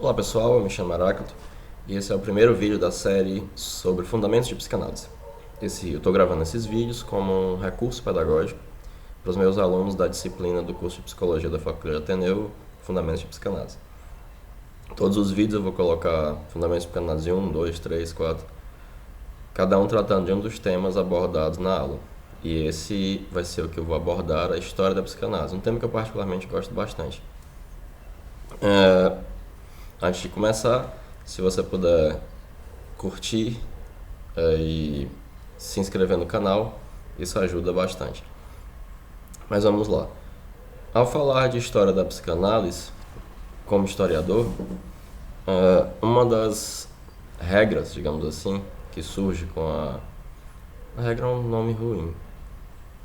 Olá pessoal, eu me chamo Heráclito e esse é o primeiro vídeo da série sobre fundamentos de psicanálise. Eu estou gravando esses vídeos como um recurso pedagógico para os meus alunos da disciplina do curso de Psicologia da Faculdade Ateneu, Fundamentos de Psicanálise. Todos os vídeos eu vou colocar Fundamentos de Psicanálise 1, 2, 3, 4, cada um tratando de um dos temas abordados na aula. E esse vai ser o que eu vou abordar, a história da psicanálise, um tema que eu particularmente gosto bastante. Antes de começar, se você puder curtir e se inscrever no canal, isso ajuda bastante. Mas vamos lá. Ao falar de história da psicanálise, como historiador, uma das regras, digamos assim, que surge com a regra é um nome ruim.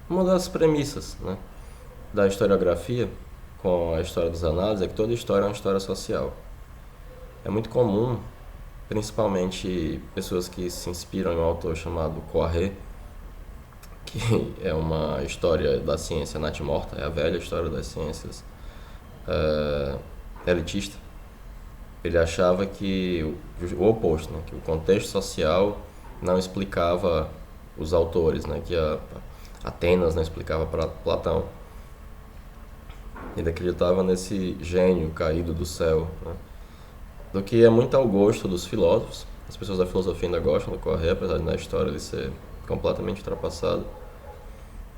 Uma das premissas, né, da historiografia com a história das análises é que toda história é uma história social. É muito comum, principalmente pessoas que se inspiram em um autor chamado Poiré, que é uma história da ciência natimorta, é a velha história das ciências elitista. Ele achava que o oposto, né, que o contexto social não explicava os autores, né, que Atenas não explicava para Platão. Ele acreditava nesse gênio caído do céu, né, do que é muito ao gosto dos filósofos. As pessoas da filosofia ainda gostam do Poiré, apesar de na história ele ser completamente ultrapassado.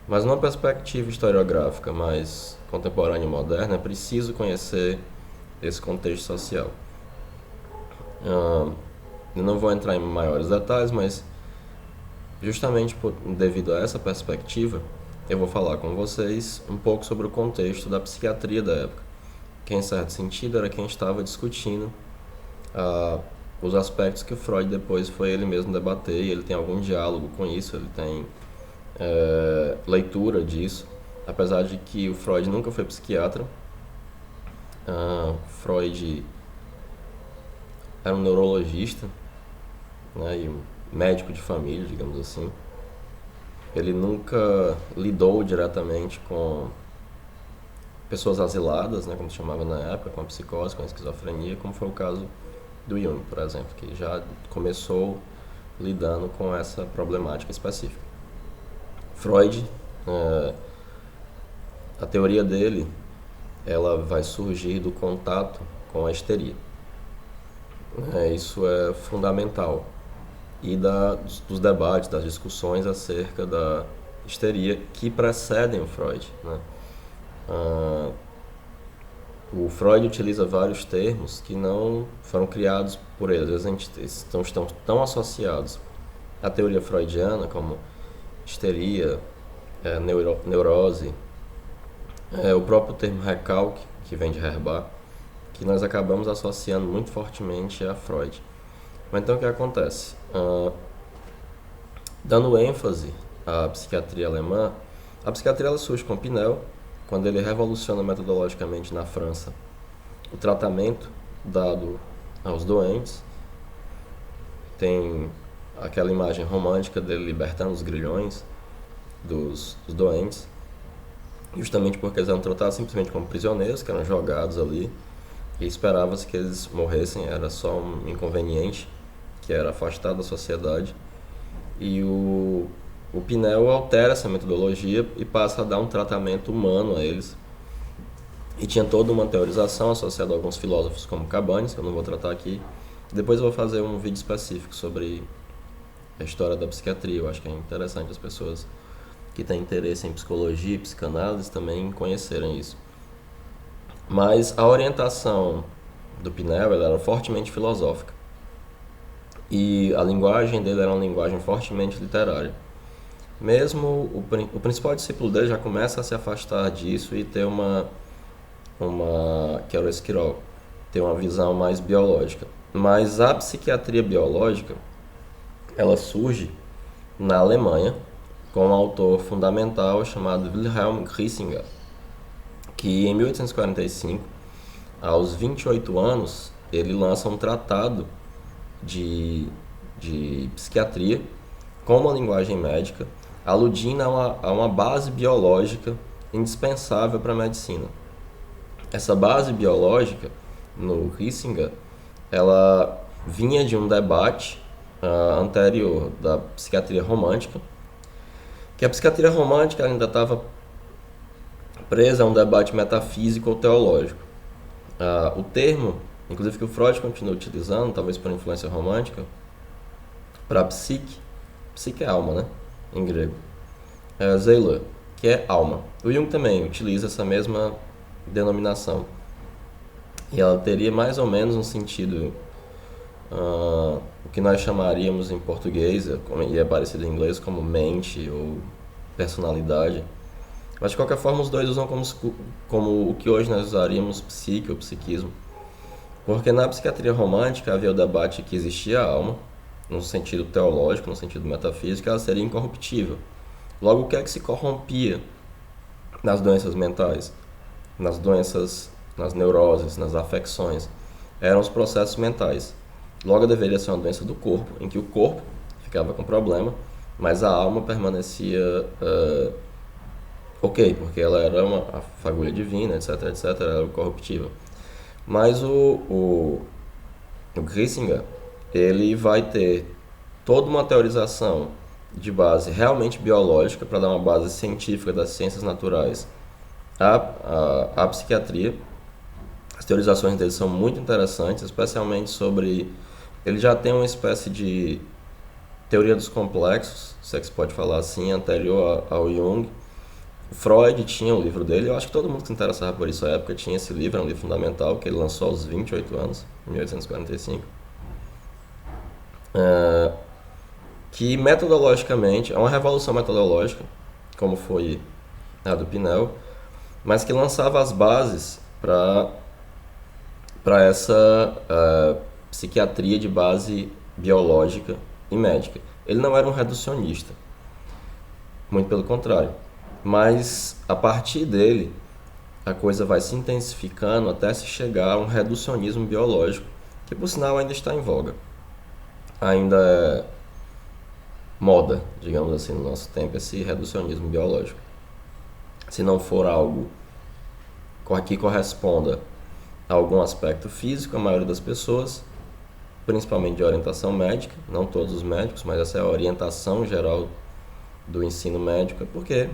Mas numa perspectiva historiográfica mais contemporânea e moderna, é preciso conhecer esse contexto social. Eu não vou entrar em maiores detalhes, mas justamente devido a essa perspectiva, eu vou falar com vocês um pouco sobre o contexto da psiquiatria da época, que em certo sentido era quem estava discutindo os aspectos que o Freud depois foi ele mesmo debater, e ele tem algum diálogo com isso, ele tem leitura disso, apesar de que o Freud nunca foi psiquiatra. Freud era um neurologista, né, e um médico de família, digamos assim. Ele nunca lidou diretamente com pessoas asiladas, né, como se chamava na época, com a psicose, com a esquizofrenia, como foi o caso do Jung, por exemplo, que já começou lidando com essa problemática específica. Freud, a teoria dele, ela vai surgir do contato com a histeria. Isso é fundamental. E dos debates, das discussões acerca da histeria que precedem o Freud, né? O Freud utiliza vários termos que não foram criados por ele. Às vezes a gente estão tão associados à teoria freudiana, como histeria, neurose, o próprio termo recalque, que vem de Herbar, que nós acabamos associando muito fortemente a Freud. Mas então o que acontece? Dando ênfase à psiquiatria alemã, a psiquiatria ela surge com Pinel, quando ele revoluciona metodologicamente na França o tratamento dado aos doentes. Tem aquela imagem romântica dele libertando os grilhões dos doentes, justamente porque eles eram tratados simplesmente como prisioneiros, que eram jogados ali, e esperava-se que eles morressem, era só um inconveniente, que era afastado da sociedade. E o Pinel altera essa metodologia e passa a dar um tratamento humano a eles. E tinha toda uma teorização associada a alguns filósofos como Cabanes, que eu não vou tratar aqui. Depois eu vou fazer um vídeo específico sobre a história da psiquiatria. Eu acho que é interessante as pessoas que têm interesse em psicologia e psicanálise também conhecerem isso. Mas a orientação do Pinel ela era fortemente filosófica. E a linguagem dele era uma linguagem fortemente literária. Mesmo o principal discípulo dele já começa a se afastar disso e ter que era o Esquirol, ter uma visão mais biológica. Mas a psiquiatria biológica, ela surge na Alemanha com um autor fundamental chamado Wilhelm Griesinger, que em 1845, aos 28 anos, ele lança um tratado de psiquiatria com uma linguagem médica, aludindo a uma base biológica indispensável para a medicina. Essa base biológica, no Griesinger, ela vinha de um debate anterior da psiquiatria romântica, que a psiquiatria romântica ainda estava presa a um debate metafísico ou teológico. O termo, inclusive que o Freud continua utilizando, talvez por influência romântica, para psique é alma, né, em grego, Seele, que é alma. O Jung também utiliza essa mesma denominação. E ela teria mais ou menos um sentido, o que nós chamaríamos em português, e é parecido em inglês, como mente ou personalidade. Mas de qualquer forma os dois usam como o que hoje nós usaríamos psique ou psiquismo. Porque na psiquiatria romântica havia o debate que existia a alma, no sentido teológico, no sentido metafísico, ela seria incorruptível. Logo, o que é que se corrompia nas doenças mentais, nas doenças, nas neuroses, nas afecções? Eram os processos mentais. Logo, deveria ser uma doença do corpo, em que o corpo ficava com problema, mas a alma permanecia ok, porque ela era a fagulha divina, etc, etc, era incorruptível. Mas o Grissinger, ele vai ter toda uma teorização de base realmente biológica para dar uma base científica das ciências naturais à psiquiatria. As teorizações dele são muito interessantes, especialmente sobre... Ele já tem uma espécie de teoria dos complexos, se é que se pode falar assim, anterior ao Jung. Freud tinha o livro dele, eu acho que todo mundo que se interessava por isso na época tinha esse livro, é um livro fundamental que ele lançou aos 28 anos, em 1845. Que metodologicamente é uma revolução metodológica, como foi a do Pinel, mas que lançava as bases para essa psiquiatria de base biológica e médica. Ele não era um reducionista, muito pelo contrário, mas a partir dele a coisa vai se intensificando até se chegar a um reducionismo biológico, que por sinal ainda está em voga, ainda é moda, digamos assim, no nosso tempo, esse reducionismo biológico. Se não for algo que corresponda a algum aspecto físico, a maioria das pessoas, principalmente de orientação médica, não todos os médicos, mas essa é a orientação geral do ensino médico, é porque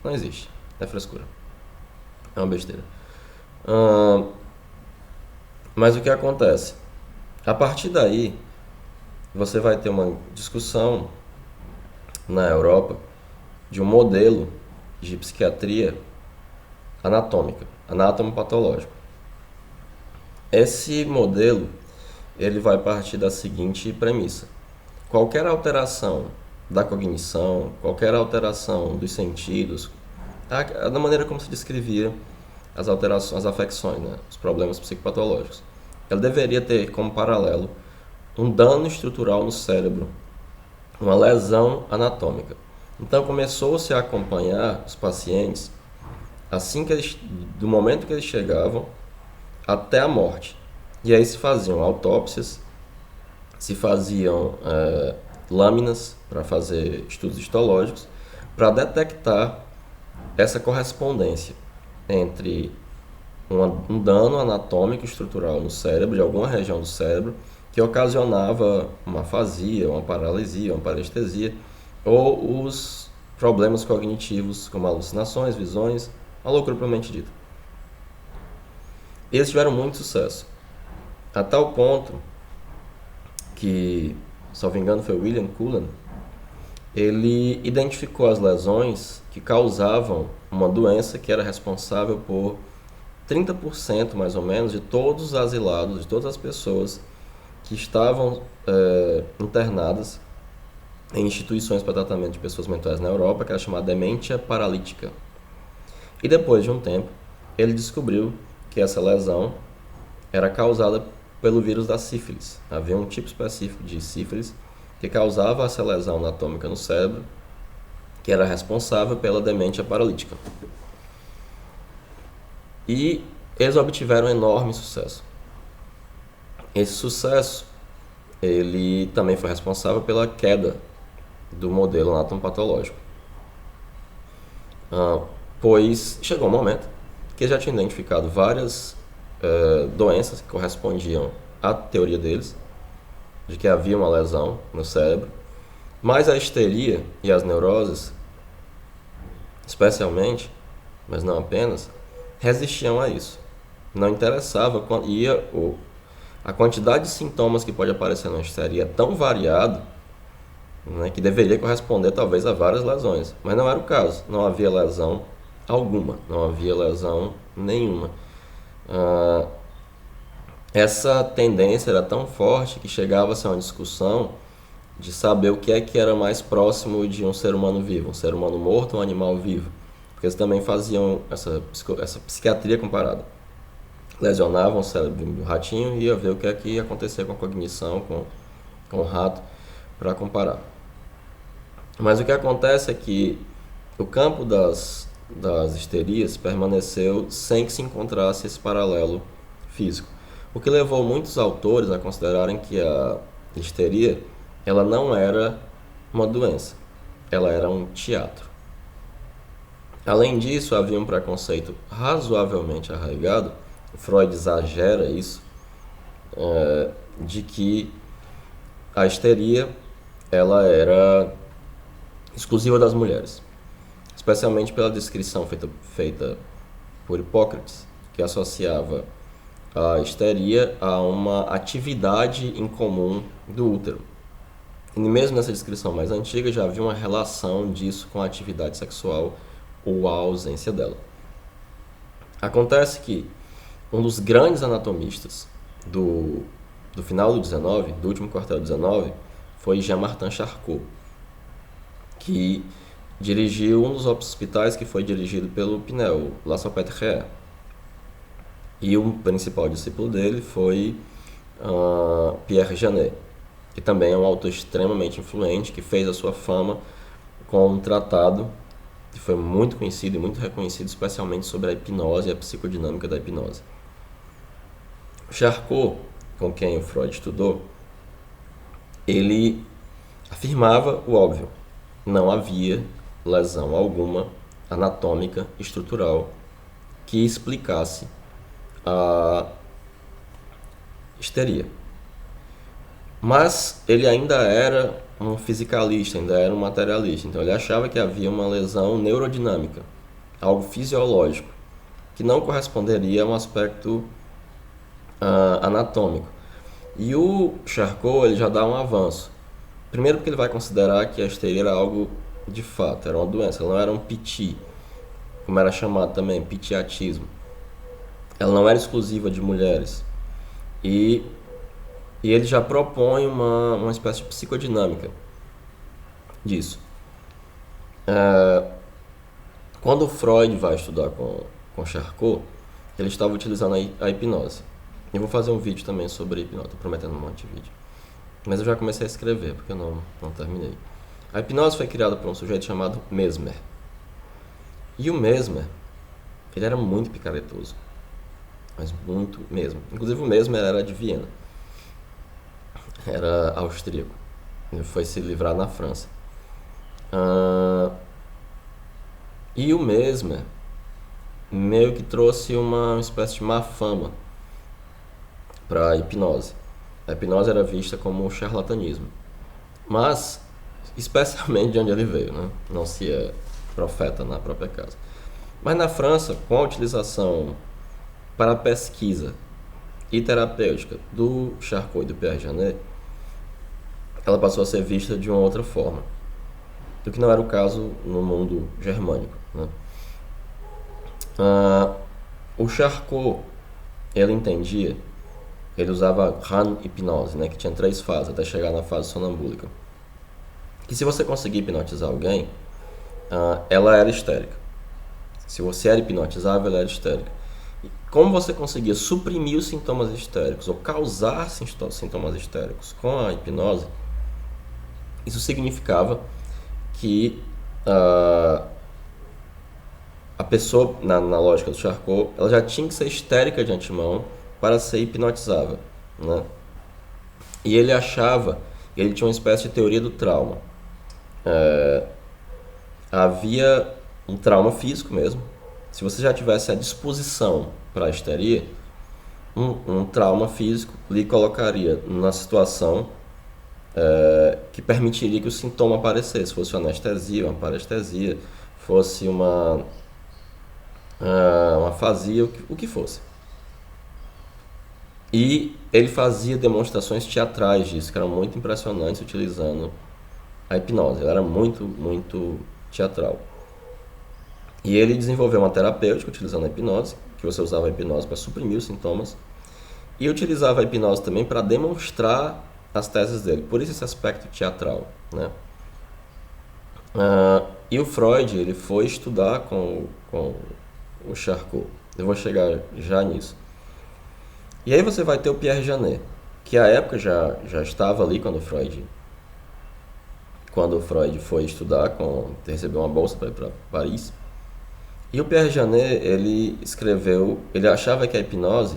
não existe, é frescura, é uma besteira. Mas o que acontece? A partir daí, você vai ter uma discussão na Europa de um modelo de psiquiatria anatômica, anatomopatológico. Esse modelo ele vai partir da seguinte premissa: qualquer alteração da cognição, qualquer alteração dos sentidos, da maneira como se descrevia as alterações, as afecções, né, os problemas psicopatológicos, ela deveria ter como paralelo um dano estrutural no cérebro, uma lesão anatômica. Então começou-se a acompanhar os pacientes assim que do momento que eles chegavam até a morte. E aí se faziam autópsias, se faziam lâminas para fazer estudos histológicos, para detectar essa correspondência entre um dano anatômico estrutural no cérebro, de alguma região do cérebro, que ocasionava uma afasia, uma paralisia, uma parestesia, ou os problemas cognitivos, como alucinações, visões, a loucura propriamente dita. Eles tiveram muito sucesso, a tal ponto que, salvo engano, foi William Cullen, ele identificou as lesões que causavam uma doença que era responsável por 30% mais ou menos de todos os asilados, de todas as pessoas que estavam internadas em instituições para tratamento de pessoas mentais na Europa, que era chamada demência paralítica. E depois de um tempo, ele descobriu que essa lesão era causada pelo vírus da sífilis. Havia um tipo específico de sífilis que causava essa lesão anatômica no cérebro, que era responsável pela demência paralítica. E eles obtiveram enorme sucesso. Esse sucesso, ele também foi responsável pela queda do modelo anatomopatológico. Pois chegou um momento que já tinha identificado várias doenças que correspondiam a teoria deles, de que havia uma lesão no cérebro, mas a histeria e as neuroses, especialmente, mas não apenas, resistiam a isso. Não interessava, a quantidade de sintomas que pode aparecer na histeria é tão variado, né, que deveria corresponder talvez a várias lesões, mas não era o caso. Não havia lesão alguma, não havia lesão nenhuma. Essa tendência era tão forte que chegava-se a uma discussão de saber o que é que era mais próximo de um ser humano vivo, um ser humano morto ou um animal vivo, porque eles também faziam essa psiquiatria comparada. Lesionavam o cérebro do ratinho e ia ver o que é que ia acontecer com a cognição, com o rato, para comparar. Mas o que acontece é que o campo das histerias permaneceu sem que se encontrasse esse paralelo físico, o que levou muitos autores a considerarem que a histeria ela não era uma doença, ela era um teatro. Além disso, havia um preconceito razoavelmente arraigado, Freud exagera isso, de que a histeria ela era exclusiva das mulheres, especialmente pela descrição feita por Hipócrates, que associava a histeria a uma atividade em comum do útero. E mesmo nessa descrição mais antiga já havia uma relação disso com a atividade sexual ou a ausência dela. Acontece que um dos grandes anatomistas do final do 19, do último quartel do 19, foi Jean-Martin Charcot, que dirigiu um dos hospitais que foi dirigido pelo Pinel, La Salpêtrière. E o principal discípulo dele foi Pierre Janet, que também é um autor extremamente influente, que fez a sua fama com um tratado que foi muito conhecido e muito reconhecido, especialmente sobre a hipnose e a psicodinâmica da hipnose. Charcot, com quem o Freud estudou, ele afirmava o óbvio: não havia lesão alguma anatômica estrutural que explicasse a histeria. Mas ele ainda era um fisicalista, ainda era um materialista, então ele achava que havia uma lesão neurodinâmica, algo fisiológico, que não corresponderia a um aspecto anatômico. E o Charcot ele já dá um avanço. Primeiro porque ele vai considerar que a histeria era algo de fato, era uma doença, ela não era um piti, como era chamado também, pitiatismo. Ela não era exclusiva de mulheres. E ele já propõe uma espécie de psicodinâmica disso. Quando o Freud vai estudar com Charcot, ele estava utilizando a hipnose. Eu vou fazer um vídeo também sobre hipnose, estou prometendo um monte de vídeo. Mas eu já comecei a escrever, porque eu não terminei. A hipnose foi criada por um sujeito chamado Mesmer. E o Mesmer, ele era muito picaretoso. Mas muito mesmo. Inclusive o Mesmer era de Viena. Era austríaco. Ele foi se livrar na França. E o Mesmer meio que trouxe uma espécie de má fama para a hipnose. A hipnose era vista como charlatanismo. Mas, especialmente de onde ele veio, né? Não se é profeta na própria casa. Mas na França, com a utilização para a pesquisa e terapêutica do Charcot e do Pierre Janet, ela passou a ser vista de uma outra forma, do que não era o caso no mundo germânico, né? O Charcot, ele entendia, ele usava RAN hipnose, né, que tinha 3 fases, até chegar na fase sonambúlica, que se você conseguir hipnotizar alguém, ela era histérica. Se você era hipnotizável, ela era histérica. E como você conseguia suprimir os sintomas histéricos ou causar sintomas histéricos com a hipnose, isso significava que a pessoa, na lógica do Charcot, ela já tinha que ser histérica de antemão para ser hipnotizável, né? E ele achava, ele tinha uma espécie de teoria do trauma. Havia um trauma físico mesmo. Se você já tivesse a disposição para a histeria, um trauma físico lhe colocaria numa situação que permitiria que o sintoma aparecesse, fosse uma anestesia, uma parestesia, fosse uma afasia, o que fosse. E ele fazia demonstrações teatrais disso, que eram muito impressionantes, utilizando a hipnose. Ele era muito, muito teatral. E ele desenvolveu uma terapêutica utilizando a hipnose, que você usava a hipnose para suprimir os sintomas, e utilizava a hipnose também para demonstrar as teses dele. Por isso esse aspecto teatral, né? E o Freud, ele foi estudar com o Charcot. Eu vou chegar já nisso. E aí você vai ter o Pierre Janet, que à época já estava ali quando o Freud foi estudar, recebeu uma bolsa para ir para Paris. E o Pierre Janet, ele achava que a hipnose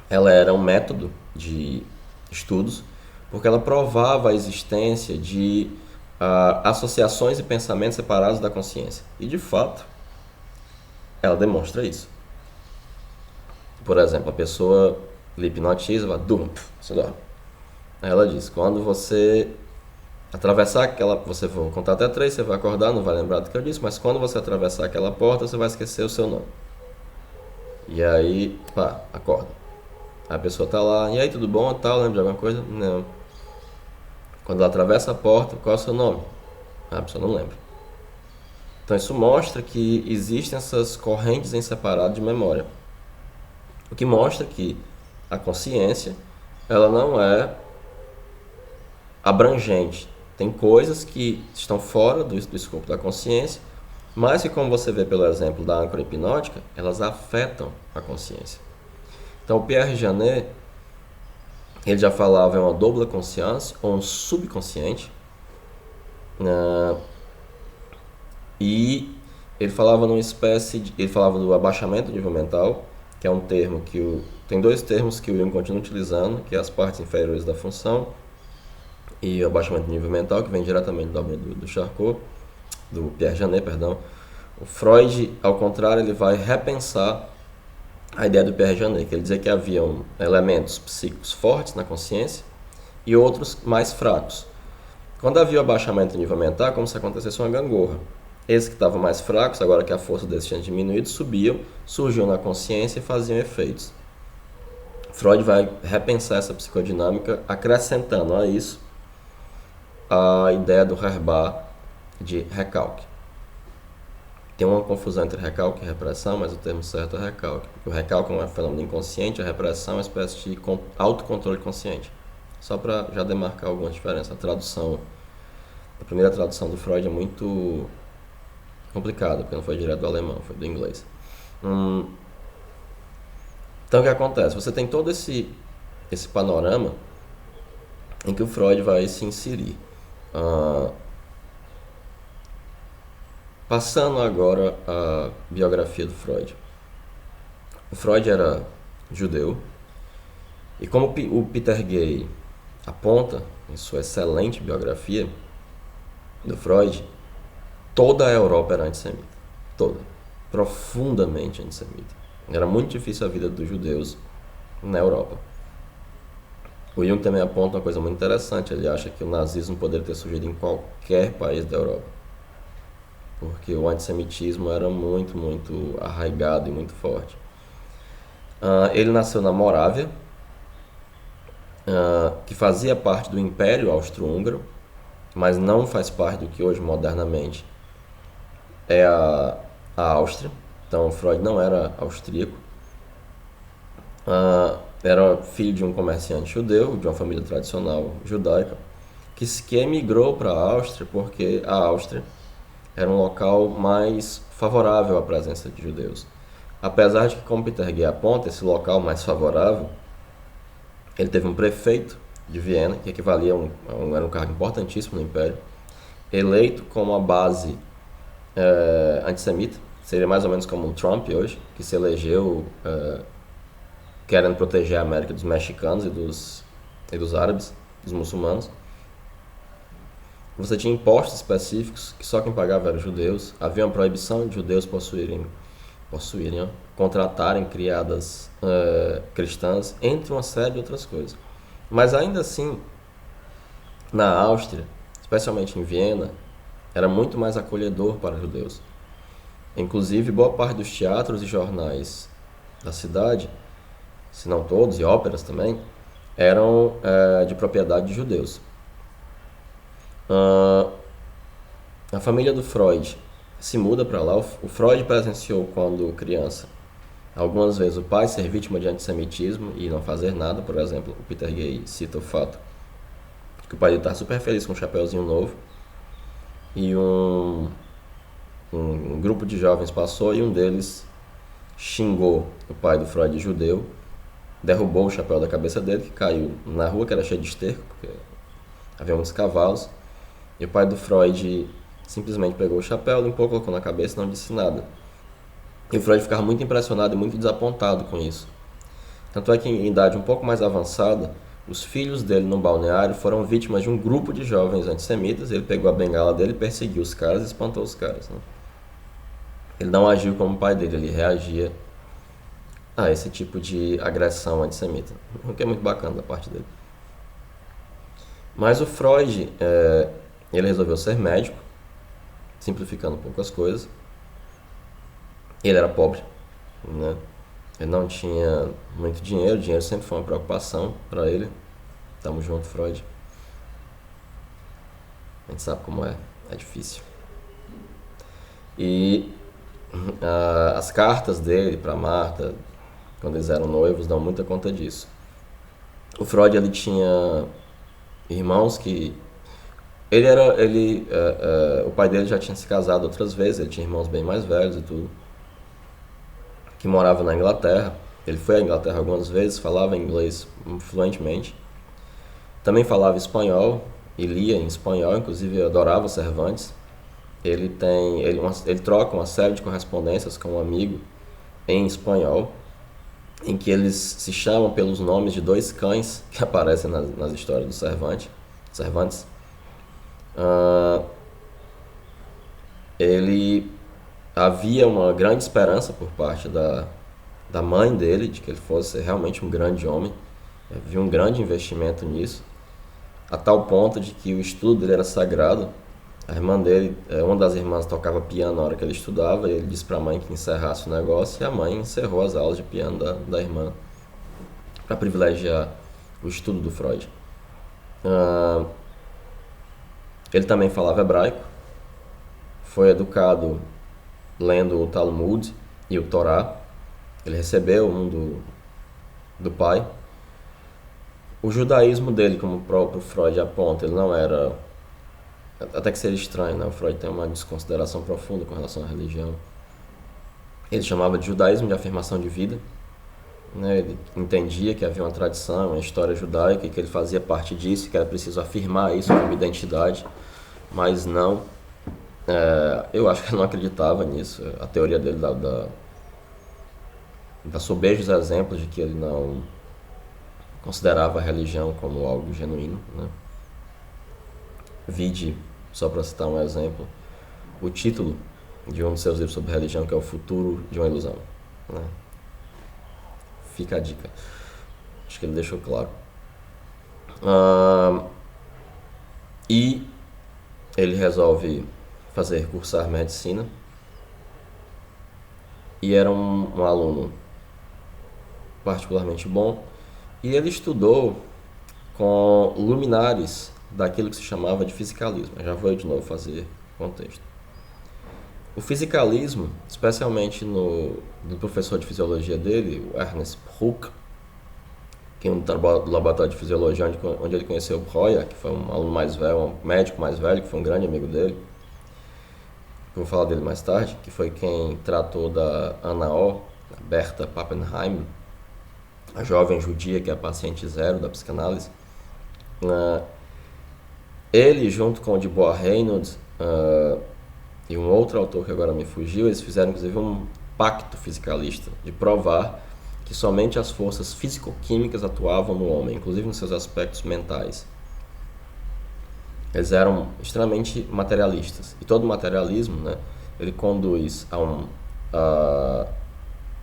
ela era um método de estudos, porque ela provava a existência de associações e pensamentos separados da consciência. E de fato, ela demonstra isso. Por exemplo, a pessoa lhe hipnotiza, ela durma, você dorme. Aí ela diz, quando você atravessar você vai contar até 3, você vai acordar, não vai lembrar do que eu disse, mas quando você atravessar aquela porta, você vai esquecer o seu nome. E aí, pá, acorda. Aí a pessoa tá lá, e aí, tudo bom? Tal, lembra de alguma coisa? Não. Quando ela atravessa a porta, qual é o seu nome? A pessoa não lembra. Então isso mostra que existem essas correntes em separado de memória. O que mostra que a consciência, ela não é abrangente. Tem coisas que estão fora do escopo da consciência, mas que, como você vê pelo exemplo da âncora hipnótica, elas afetam a consciência. Então, o Pierre Janet, ele já falava em uma dupla consciência ou um subconsciente, e ele falava ele falava do abaixamento do nível mental, que é um termo tem dois termos que o Jung continua utilizando, que é as partes inferiores da função e o abaixamento do nível mental, que vem diretamente da obra do Charcot, do Pierre Janet, perdão. O Freud, ao contrário, ele vai repensar a ideia do Pierre Janet, que ele dizia que haviam elementos psíquicos fortes na consciência e outros mais fracos. Quando havia o abaixamento do nível mental, é como se acontecesse uma gangorra. Esses que estavam mais fracos, agora que a força deles tinha diminuído, subiam, surgiam na consciência e faziam efeitos. Freud vai repensar essa psicodinâmica, acrescentando a isso a ideia do Herbar de recalque. Tem uma confusão entre recalque e repressão, mas o termo certo é recalque. Porque o recalque é um fenômeno inconsciente, a repressão é uma espécie de autocontrole consciente. Só para já demarcar algumas diferenças. A primeira tradução do Freud é muito complicada, porque não foi direto do alemão, foi do inglês. Então o que acontece? Você tem todo esse panorama em que o Freud vai se inserir. Passando agora a biografia do Freud. O Freud era judeu, e como o Peter Gay aponta em sua excelente biografia do Freud, toda a Europa era antissemita. Toda. Profundamente antissemita. Era muito difícil a vida dos judeus na Europa. O Jung também aponta uma coisa muito interessante. Ele acha que o nazismo poderia ter surgido em qualquer país da Europa, porque o antissemitismo era muito, muito arraigado e muito forte. Ele nasceu na Morávia, que fazia parte do Império Austro-Húngaro, mas não faz parte do que hoje modernamente é a Áustria. Então Freud não era austríaco. Era filho de um comerciante judeu, de uma família tradicional judaica, que emigrou para a Áustria porque a Áustria era um local mais favorável à presença de judeus. Apesar de que, como Peter Gay aponta, esse local mais favorável, ele teve um prefeito de Viena, que equivalia era um cargo importantíssimo no Império, eleito como a base antissemita. Seria mais ou menos como um Trump hoje, que se elegeu querendo proteger a América dos mexicanos e dos árabes, dos muçulmanos. Você tinha impostos específicos que só quem pagava eram judeus. Havia uma proibição de judeus possuírem possuírem, ó, contratarem criadas cristãs, entre uma série de outras coisas. Mas ainda assim, na Áustria, especialmente em Viena, era muito mais acolhedor para judeus. Inclusive, boa parte dos teatros e jornais da cidade, se não todos, e óperas também, eram de propriedade de judeus. A família do Freud se muda para lá. O Freud presenciou, quando criança, algumas vezes o pai ser vítima de antissemitismo e não fazer nada. Por exemplo, o Peter Gay cita o fato que o pai dele está super feliz com um chapeuzinho novo e um grupo de jovens passou e um deles xingou o pai do Freud de judeu, derrubou o chapéu da cabeça dele, que caiu na rua, que era cheia de esterco, porque havia muitos cavalos, e o pai do Freud simplesmente pegou o chapéu, limpou, colocou na cabeça e não disse nada. E o Freud ficava muito impressionado e muito desapontado com isso. Tanto é que, em idade um pouco mais avançada, os filhos dele no balneário foram vítimas de um grupo de jovens antissemitas. Ele pegou a bengala dele, perseguiu os caras e espantou os caras, né? Ele não agiu como o pai dele, ele reagia a esse tipo de agressão antissemita, o que é muito bacana da parte dele. Mas o Freud, ele resolveu ser médico, simplificando um pouco as coisas. Ele era pobre, né? Ele não tinha muito dinheiro, o dinheiro sempre foi uma preocupação para ele. Tamo junto, Freud. A gente sabe como é difícil. E as cartas dele para Marta, quando eles eram noivos, dão muita conta disso. O Freud, ele tinha irmãos que... o pai dele já tinha se casado outras vezes, ele tinha irmãos bem mais velhos e tudo, que moravam na Inglaterra. Ele foi à Inglaterra algumas vezes, falava inglês fluentemente. Também falava espanhol e lia em espanhol, inclusive adorava Cervantes. Ele troca uma série de correspondências com um amigo em espanhol, em que eles se chamam pelos nomes de dois cães que aparecem nas histórias do Cervantes. Havia uma grande esperança por parte da mãe dele de que ele fosse realmente um grande homem. Havia um grande investimento nisso, a tal ponto de que o estudo dele era sagrado. A irmã dele, uma das irmãs, tocava piano na hora que ele estudava, e ele disse para a mãe que encerrasse o negócio, e a mãe encerrou as aulas de piano da irmã para privilegiar o estudo do Freud. Ele também falava hebraico, foi educado lendo o Talmud e o Torá. Ele recebeu do pai. O judaísmo dele, como o próprio Freud aponta, ele não era... Até que seria estranho, né? O Freud tem uma desconsideração profunda com relação à religião. Ele chamava de judaísmo de afirmação de vida, né? Ele entendia que havia uma tradição, uma história judaica, e que ele fazia parte disso, que era preciso afirmar isso como identidade, mas não... eu acho que ele não acreditava nisso. A teoria dele dá sobejos exemplos de que ele não considerava a religião como algo genuíno, né? Vide, só para citar um exemplo, o título de um dos seus livros sobre religião, que é O Futuro de uma Ilusão, né? Fica a dica. Acho que ele deixou claro. E ele resolve cursar medicina, e era um aluno particularmente bom, e ele estudou com luminares daquilo que se chamava de fisicalismo. Eu já vou de novo fazer contexto. O fisicalismo, especialmente no professor de fisiologia dele, o Ernest Bruck, que é um laboratório de fisiologia onde ele conheceu o Breuer, que foi um aluno mais velho, um médico mais velho, que foi um grande amigo dele. Eu vou falar dele mais tarde, que foi quem tratou da Anna O, a Berta Pappenheim, a jovem judia que é a paciente zero da psicanálise. Ele, junto com o de Boa Reynolds e um outro autor que agora me fugiu, eles fizeram inclusive um pacto fisicalista de provar que somente as forças físico-químicas atuavam no homem, inclusive nos seus aspectos mentais. Eles eram extremamente materialistas, e todo materialismo, né, ele conduz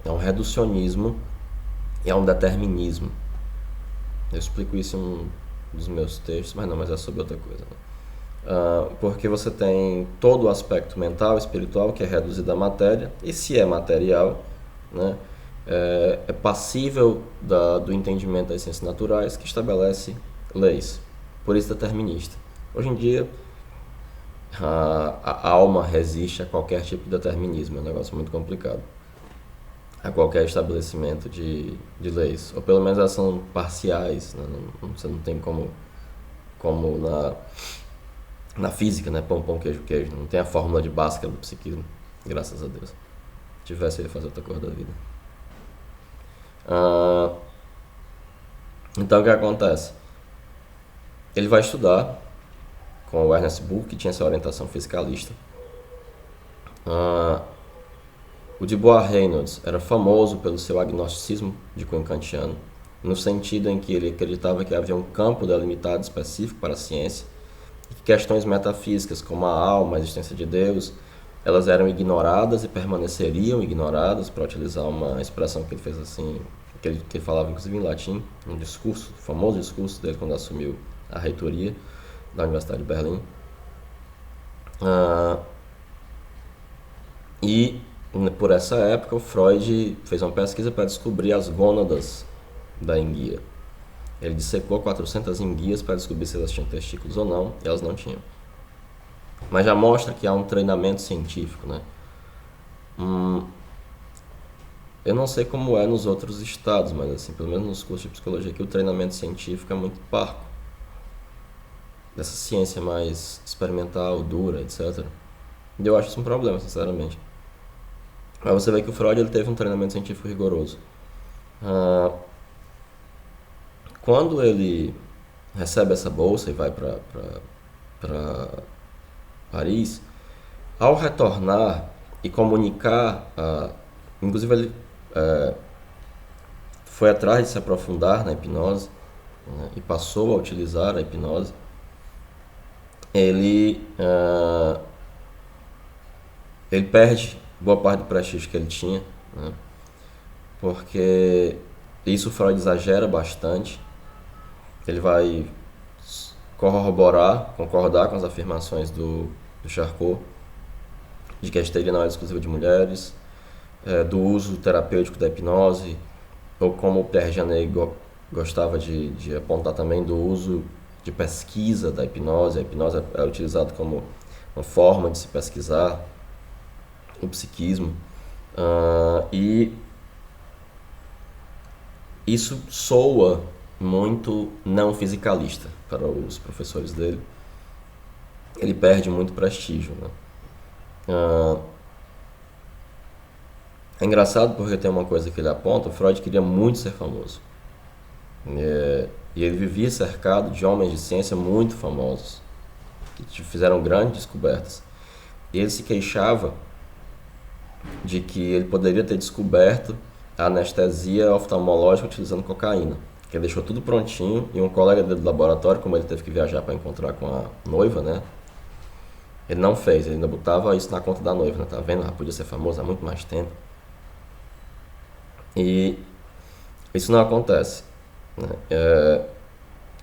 É um reducionismo e é um determinismo. Eu explico isso em um dos meus textos, mas é sobre outra coisa, né? Porque você tem todo o aspecto mental, espiritual, que é reduzido à matéria, e se é material, né, é passível do entendimento das ciências naturais, que estabelece leis, por isso determinista. Hoje em dia, a alma resiste a qualquer tipo de determinismo, é um negócio muito complicado, a qualquer estabelecimento de leis, ou pelo menos elas são parciais, né? Você não tem como na física, né? Pão, pão, queijo, queijo. Não tem a fórmula de Bhaskara do psiquismo, graças a Deus. Se tivesse, eu ia fazer outra coisa da vida. Então, o que acontece? Ele vai estudar com o Ernest Bull, que tinha essa orientação fiscalista. O Dubois Reynolds era famoso pelo seu agnosticismo de cunho kantiano, no sentido em que ele acreditava que havia um campo delimitado específico para a ciência, e que questões metafísicas como a alma, a existência de Deus, elas eram ignoradas e permaneceriam ignoradas, para utilizar uma expressão que ele fez assim, que ele falava inclusive em latim, um discurso, o famoso discurso dele quando assumiu a reitoria da Universidade de Berlim. E por essa época o Freud fez uma pesquisa para descobrir as gônadas da enguia. Ele dissecou 400 enguias para descobrir se elas tinham testículos ou não, e elas não tinham. Mas já mostra que há um treinamento científico, né? Eu não sei como é nos outros estados, mas assim, pelo menos nos cursos de psicologia aqui, o treinamento científico é muito parco. Dessa ciência mais experimental, dura, etc. E eu acho isso um problema, sinceramente. Mas você vê que o Freud ele teve um treinamento científico rigoroso. Quando ele recebe essa bolsa e vai para Paris, ao retornar e comunicar, inclusive ele foi atrás de se aprofundar na hipnose, né, e passou a utilizar a hipnose, ele perde boa parte do prestígio que ele tinha, né, porque isso o Freud exagera bastante. Ele vai concordar com as afirmações do Charcot, de que a histeria não é exclusiva de mulheres, do uso terapêutico da hipnose, ou como o Pierre Janet gostava de apontar também, do uso de pesquisa da hipnose. A hipnose é utilizada como uma forma de se pesquisar o psiquismo, e isso soa muito não fisicalista para os professores dele. Ele perde muito prestígio, né? É engraçado porque tem uma coisa que ele aponta: o Freud queria muito ser famoso, e ele vivia cercado de homens de ciência muito famosos que fizeram grandes descobertas, e ele se queixava de que ele poderia ter descoberto a anestesia oftalmológica utilizando cocaína, que ele deixou tudo prontinho, e um colega dele do laboratório, como ele teve que viajar para encontrar com a noiva, né, ele não fez, ele ainda botava isso na conta da noiva, né, tá vendo? Já podia ser famoso há muito mais tempo. E isso não acontece, né?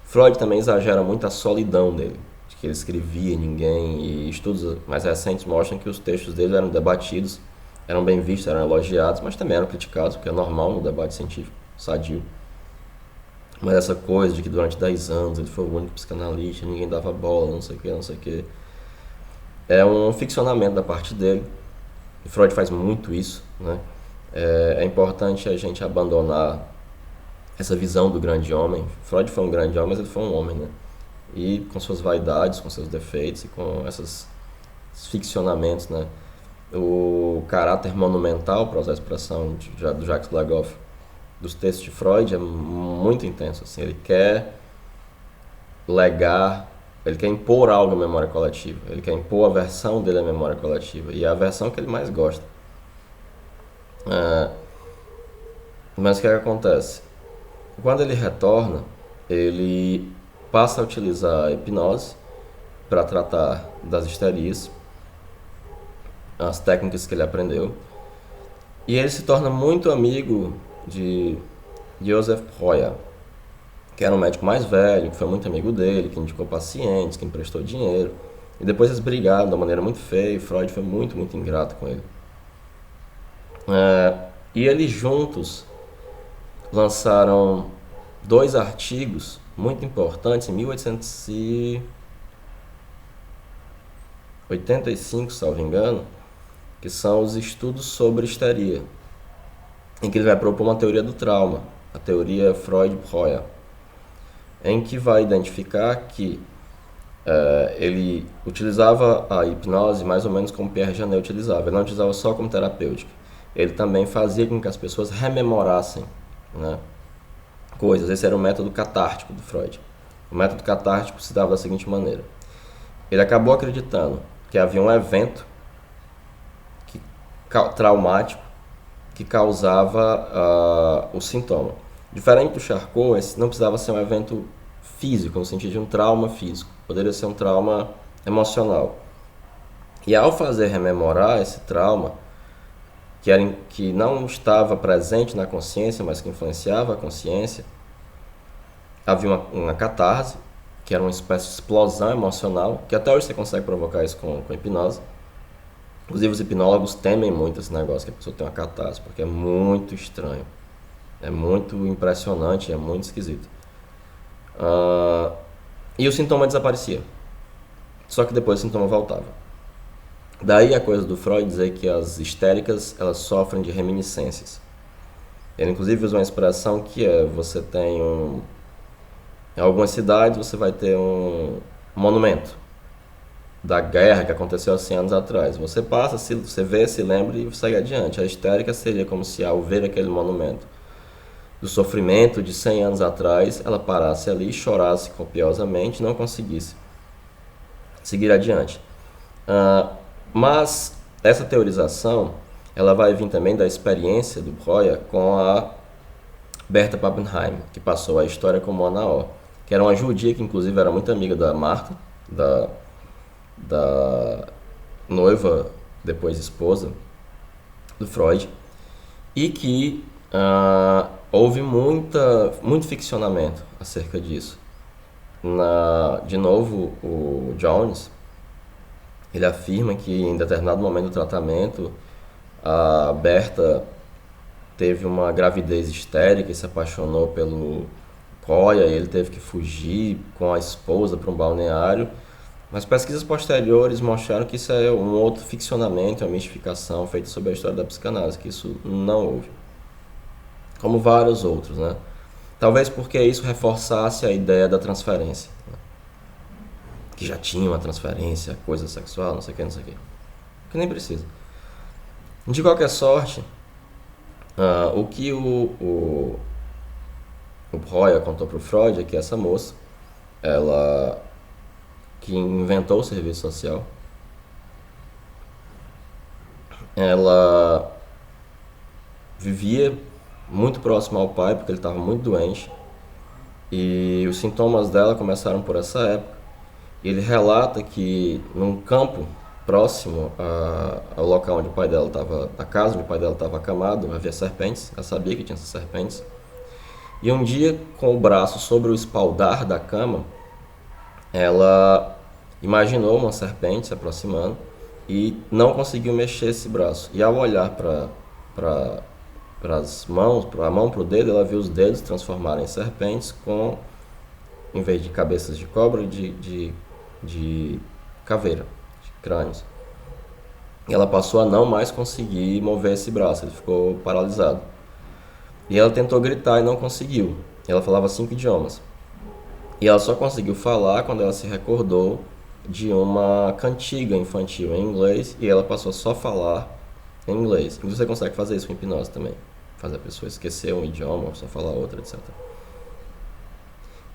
Freud também exagera muito a solidão dele, de que ele escrevia ninguém, e estudos mais recentes mostram que os textos dele eram debatidos, eram bem vistos, eram elogiados, mas também eram criticados, porque é normal no debate científico, sadio. Mas essa coisa de que durante 10 anos ele foi o único psicanalista, ninguém dava bola, não sei o que, é um ficcionamento da parte dele. E Freud faz muito isso, né? É importante a gente abandonar essa visão do grande homem. Freud foi um grande homem, mas ele foi um homem, né? E com suas vaidades, com seus defeitos e com esses ficcionamentos, né? O caráter monumental, para usar a expressão do Jacques Lagoff, dos textos de Freud é muito intenso, assim. Ele quer legar, ele quer impor algo à memória coletiva, ele quer impor a versão dele à memória coletiva, e é a versão que ele mais gosta. Mas o que acontece? Quando ele retorna, ele passa a utilizar a hipnose para tratar das histerias, as técnicas que ele aprendeu, E ele se torna muito amigo de Joseph Breuer, que era um médico mais velho, que foi muito amigo dele, que indicou pacientes, que emprestou dinheiro. E depois eles brigaram de uma maneira muito feia, e Freud foi muito, muito ingrato com ele. E eles juntos lançaram dois artigos muito importantes em 1885, salvo engano, que são os estudos sobre histeria, em que ele vai propor uma teoria do trauma, a teoria Freud-Breuer, em que vai identificar que ele utilizava a hipnose mais ou menos como Pierre Janet utilizava. Ele não utilizava só como terapêutica. Ele também fazia com que as pessoas rememorassem, né, coisas. Esse era o método catártico do Freud. O método catártico se dava da seguinte maneira. Ele acabou acreditando que havia um evento traumático que causava o sintoma. Diferente do Charcot, esse não precisava ser um evento físico, no sentido de um trauma físico. Poderia ser um trauma emocional. E ao fazer rememorar esse trauma, que não estava presente na consciência, mas que influenciava a consciência, havia uma catarse, que era uma espécie de explosão emocional, que até hoje você consegue provocar isso com hipnose. Inclusive os hipnólogos temem muito esse negócio, que a pessoa tem uma catarse, porque é muito estranho. É muito impressionante, é muito esquisito. E o sintoma desaparecia. Só que depois o sintoma voltava. Daí a coisa do Freud dizer que as histéricas elas sofrem de reminiscências. Ele inclusive usa uma expressão que você tem em algumas cidades você vai ter um monumento da guerra que aconteceu há 100 anos atrás. Você passa, você vê, se lembra e segue adiante. A histérica seria como se ao ver aquele monumento do sofrimento de 100 anos atrás, ela parasse ali, chorasse copiosamente e não conseguisse seguir adiante. Mas essa teorização ela vai vir também da experiência do Breuer com a Berta Pappenheim, que passou a história como Ana O, que era uma judia que inclusive era muito amiga da Marta, da noiva, depois esposa do Freud, e que houve muito ficcionamento acerca disso. De novo, o Jones, ele afirma que em determinado momento do tratamento, a Berta teve uma gravidez histérica e se apaixonou pelo Breuer, e ele teve que fugir com a esposa para um balneário. Mas pesquisas posteriores mostraram que isso é um outro ficcionamento, uma mistificação feita sobre a história da psicanálise, que isso não houve. Como vários outros, né? Talvez porque isso reforçasse a ideia da transferência, né? Que já tinha uma transferência, coisa sexual, não sei o que, não sei o que. Que nem precisa. De qualquer sorte, o que o Breuer contou para o Freud é que essa moça, ela que inventou o serviço social, ela vivia muito próximo ao pai porque ele estava muito doente, e os sintomas dela começaram por essa época. Ele relata que num campo próximo ao local onde o pai dela estava, a casa onde o pai dela estava acamado, havia serpentes. Ela sabia que tinha essas serpentes. E um dia, com o braço sobre o espaldar da cama, ela imaginou uma serpente se aproximando e não conseguiu mexer esse braço. E ao olhar para as mãos, para a mão, para o dedo, ela viu os dedos transformarem em serpentes em vez de cabeças de cobra, de caveira, de crânios. E ela passou a não mais conseguir mover esse braço, ele ficou paralisado. E ela tentou gritar e não conseguiu. Ela falava 5 idiomas. E ela só conseguiu falar quando ela se recordou de uma cantiga infantil em inglês, e ela passou só a falar em inglês. E você consegue fazer isso com hipnose também. Fazer a pessoa esquecer um idioma, ou só falar outro, etc.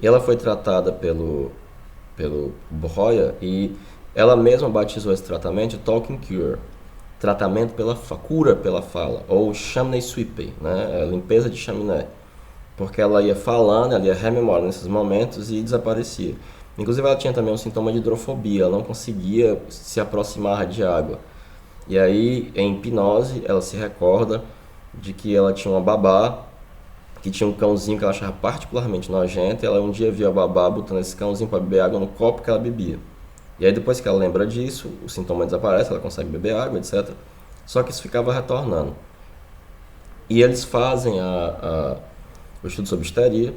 E ela foi tratada pelo Breuer, e ela mesma batizou esse tratamento de Talking Cure, tratamento cura pela fala, ou chaminé sweeping, né? Limpeza de chaminé, porque ela ia falando, ela ia rememorando nesses momentos e desaparecia. Inclusive ela tinha também um sintoma de hidrofobia, ela não conseguia se aproximar de água. E aí, em hipnose, ela se recorda de que ela tinha uma babá que tinha um cãozinho que ela achava particularmente nojento, e ela um dia viu a babá botando esse cãozinho para beber água no copo que ela bebia. E aí depois que ela lembra disso, o sintoma desaparece, ela consegue beber água, etc. Só que isso ficava retornando. E eles fazem o estudo sobre histeria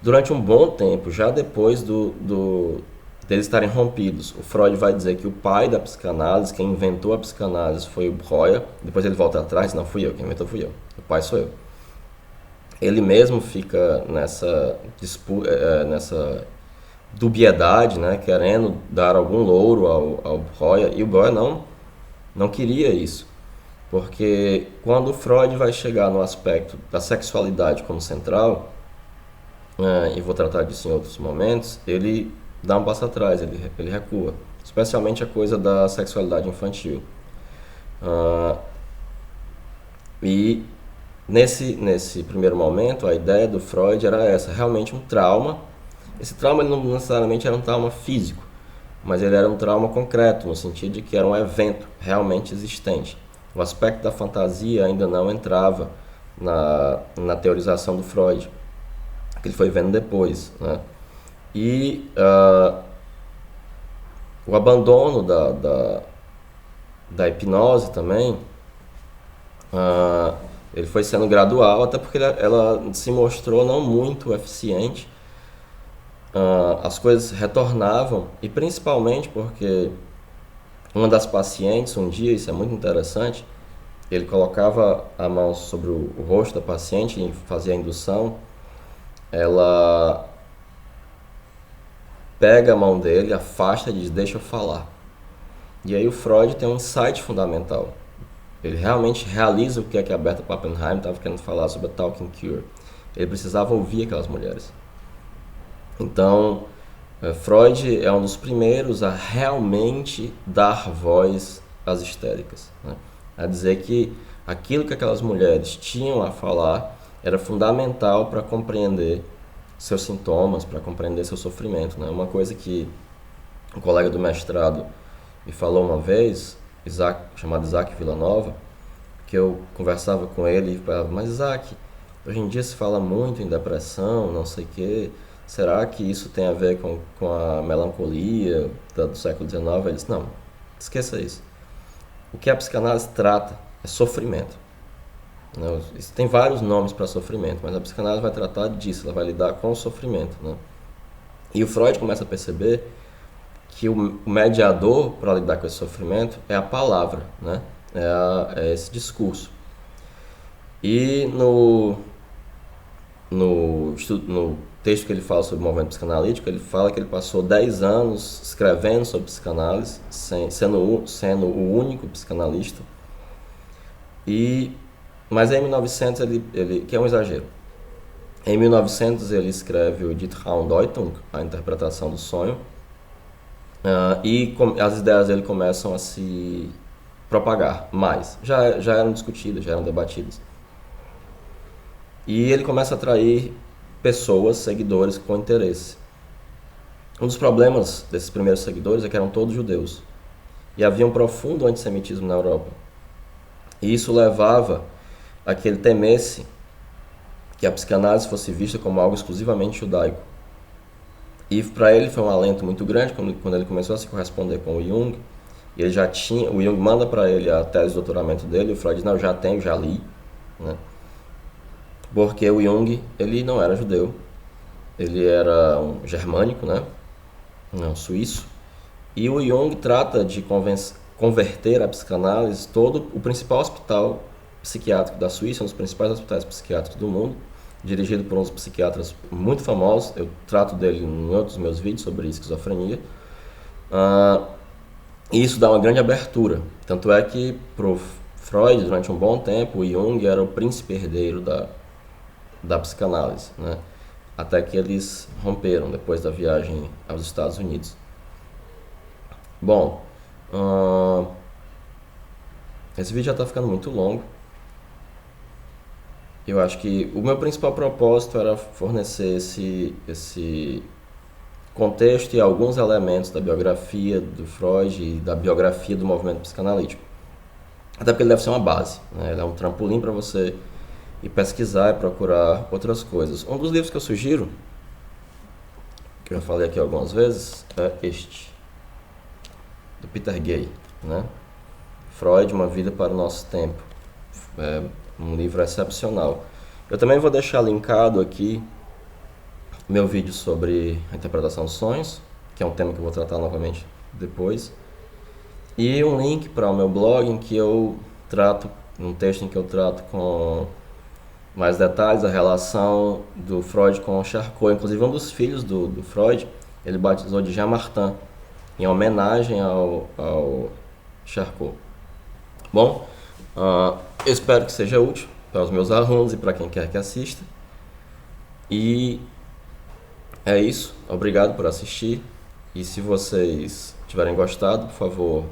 durante um bom tempo, já depois deles estarem rompidos. O Freud vai dizer que o pai da psicanálise, quem inventou a psicanálise foi o Breuer. Depois ele volta atrás, não fui eu, quem inventou fui eu, o pai sou eu. Ele mesmo fica nessa dubiedade, né, querendo dar algum louro ao Breuer, e o Breuer não queria isso, porque quando o Freud vai chegar no aspecto da sexualidade como central, e vou tratar disso em outros momentos, ele dá um passo atrás, ele recua, especialmente a coisa da sexualidade infantil. E nesse primeiro momento, a ideia do Freud era essa, realmente um trauma. Esse trauma ele não necessariamente era um trauma físico, mas ele era um trauma concreto, no sentido de que era um evento realmente existente. O aspecto da fantasia ainda não entrava na teorização do Freud, que ele foi vendo depois, né? E o abandono da hipnose também, ele foi sendo gradual, até porque ela se mostrou não muito eficiente. As coisas retornavam, e principalmente porque uma das pacientes, um dia, isso é muito interessante, ele colocava a mão sobre o rosto da paciente e fazia a indução, ela pega a mão dele, afasta e diz, deixa eu falar. E aí o Freud tem um insight fundamental. Ele realmente realiza o que é que a Berta Pappenheim estava querendo falar sobre a Talking Cure. Ele precisava ouvir aquelas mulheres. Então, Freud é um dos primeiros a realmente dar voz às histéricas, né? A dizer que aquilo que aquelas mulheres tinham a falar era fundamental para compreender seus sintomas, para compreender seu sofrimento, né? Uma coisa que um colega do mestrado me falou uma vez, chamado Isaac Villanova, que eu conversava com ele e falava, mas Isaac, hoje em dia se fala muito em depressão, não sei o quê, será que isso tem a ver com a melancolia do século XIX? Ele disse, não, esqueça isso. O que a psicanálise trata é sofrimento. Isso tem vários nomes para sofrimento, mas a psicanálise vai tratar disso, ela vai lidar com o sofrimento, né? E o Freud começa a perceber que o mediador para lidar com esse sofrimento é a palavra, né? É esse discurso. E no texto que ele fala sobre o movimento psicanalítico, ele fala que ele passou 10 anos escrevendo sobre psicanálise, sendo o único psicanalista. Mas em 1900, que é um exagero, em 1900 ele escreve o Die Traumdeutung, a interpretação do sonho, e as ideias dele começam a se propagar mais. Já eram discutidas, já eram debatidas. E ele começa a atrair pessoas, seguidores com interesse. Um dos problemas desses primeiros seguidores é que eram todos judeus. E havia um profundo antissemitismo na Europa. E isso levava a que ele temesse que a psicanálise fosse vista como algo exclusivamente judaico. E para ele foi um alento muito grande quando ele começou a se corresponder com o Jung. E ele o Jung manda para ele a tese de doutoramento dele, e o Freud diz, não, já li, né? Porque o Jung, ele não era judeu, ele era um germânico, né? Um suíço. E o Jung trata de converter a psicanálise todo o principal hospital psiquiátrico da Suíça, um dos principais hospitais psiquiátricos do mundo, dirigido por uns psiquiatras muito famosos. Eu trato dele em outros meus vídeos sobre esquizofrenia. E isso dá uma grande abertura. Tanto é que para o Freud, durante um bom tempo, o Jung era o príncipe herdeiro da psicanálise, né? Até que eles romperam depois da viagem aos Estados Unidos. Bom, esse vídeo já está ficando muito longo. Eu acho que o meu principal propósito era fornecer esse contexto e alguns elementos da biografia do Freud e da biografia do movimento psicanalítico. Até porque ele deve ser uma base, né? Ele é um trampolim para você ir pesquisar e procurar outras coisas. Um dos livros que eu sugiro, que eu já falei aqui algumas vezes, é este, do Peter Gay, né? Freud, Uma Vida para o Nosso Tempo. É um livro excepcional. Eu também vou deixar linkado aqui meu vídeo sobre a interpretação dos sonhos, que é um tema que eu vou tratar novamente depois. E um link para o meu blog em que eu trato, um texto em que eu trato com mais detalhes a relação do Freud com o Charcot. Inclusive um dos filhos do Freud, ele batizou de Jean Martin, em homenagem ao Charcot. Bom, eu espero que seja útil para os meus alunos e para quem quer que assista. E é isso, obrigado por assistir. E se vocês tiverem gostado, por favor,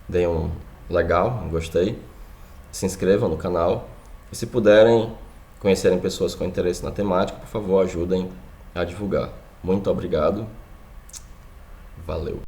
deem um legal, um gostei, se inscrevam no canal. E se puderem conhecerem pessoas com interesse na temática, por favor, ajudem a divulgar. Muito obrigado, valeu!